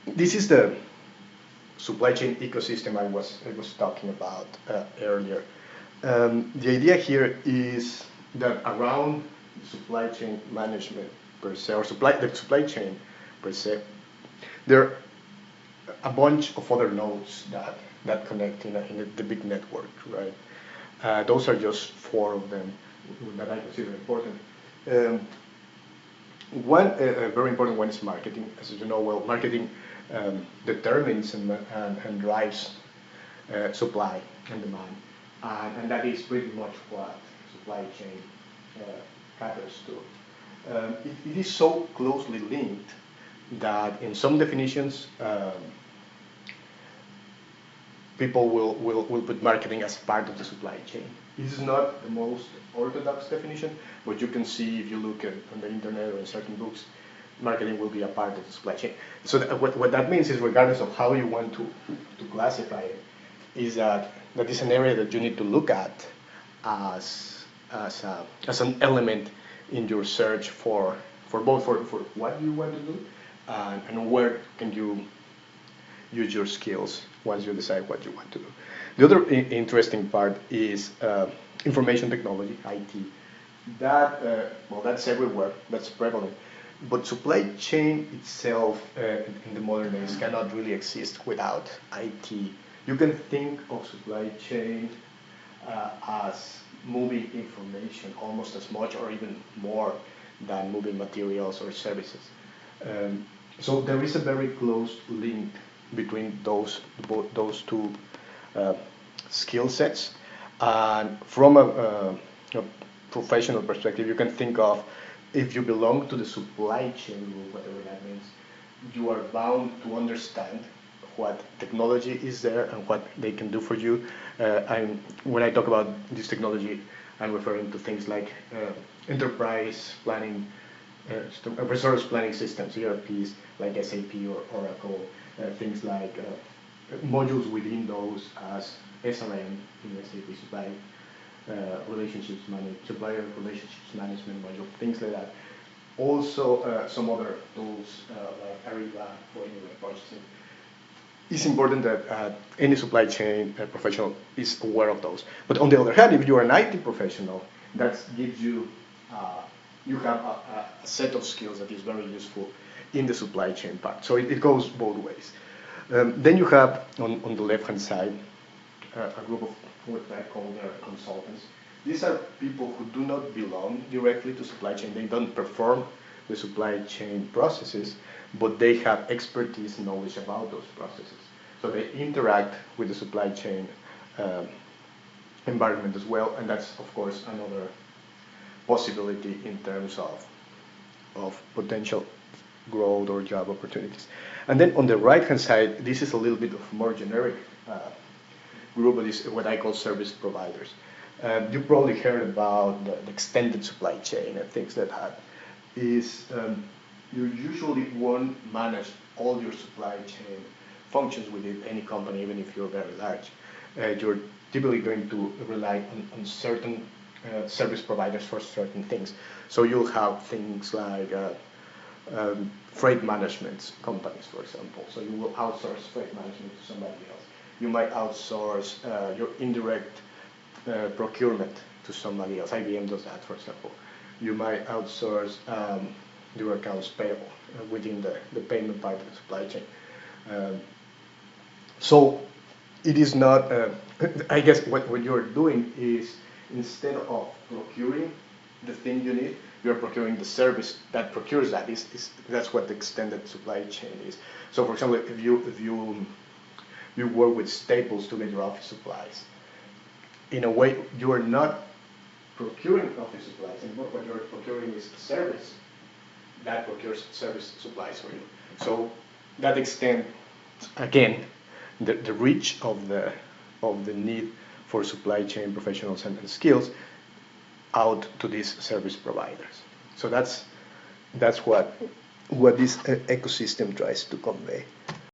This is the supply chain ecosystem I was talking about earlier. The idea here is that around supply chain management per se, or the supply chain per se, there are a bunch of other nodes that connect in the big network, right? Those are just four of them that I consider important. Um, One very important one is marketing. As you know, well, marketing determines and drives supply and demand, and that is pretty much what supply chain caters to. It is so closely linked that in some definitions, people will put marketing as part of the supply chain. This is not the most orthodox definition, but you can see if you look on the internet or in certain books, marketing will be a part of the supply chain. So what that means is, regardless of how you want to classify it, is that is an area that you need to look at as an element in your search for both for what you want to do and where can you use your skills once you decide what you want to do. The other interesting part is information technology, IT. Well, that's everywhere, that's prevalent. But supply chain itself in the modern days cannot really exist without IT. You can think of supply chain as moving information almost as much or even more than moving materials or services. So there is a very close link between those two uh, skill sets. And from a professional perspective, you can think of, if you belong to the supply chain group, whatever that means, you are bound to understand what technology is there and what they can do for you. And when I talk about this technology, I'm referring to things like enterprise planning, resource planning systems, ERPs like SAP or Oracle, things like modules within those as SRM in SAP supply supplier relationships management module, things like that. Also, some other tools like Ariba for indirect purchasing. It's important that any supply chain professional is aware of those. But on the other hand, if you're an IT professional, that gives you you have a set of skills that is very useful in the supply chain part. So it goes both ways. Then you have on the left-hand side a group of what I call their consultants. These are people who do not belong directly to supply chain. They don't perform the supply chain processes, but they have expertise, knowledge about those processes. So they interact with the supply chain environment as well, and that's, of course, another possibility in terms of potential growth or job opportunities. And then on the right-hand side, this is a little bit of more generic group, of this, what I call service providers. You probably heard about the extended supply chain and things like that. You usually won't manage all your supply chain functions within any company, even if you're very large. You're typically going to rely on certain service providers for certain things. So you'll have things like freight management companies, for example. So you will outsource freight management to somebody else. You might outsource your indirect procurement to somebody else. IBM does that, for example. You might outsource your accounts payable within the payment part of the supply chain. So it is not, I guess what you're doing is, instead of procuring the thing you need, you're procuring the service that procures that. That's what the extended supply chain is. So for example, if you work with Staples to get your office supplies, in a way you are not procuring office supplies anymore. What you're procuring is a service that procures service supplies for you. So that extends, again, the reach of the need for supply chain professionals and skills out to these service providers. So that's what this ecosystem tries to convey.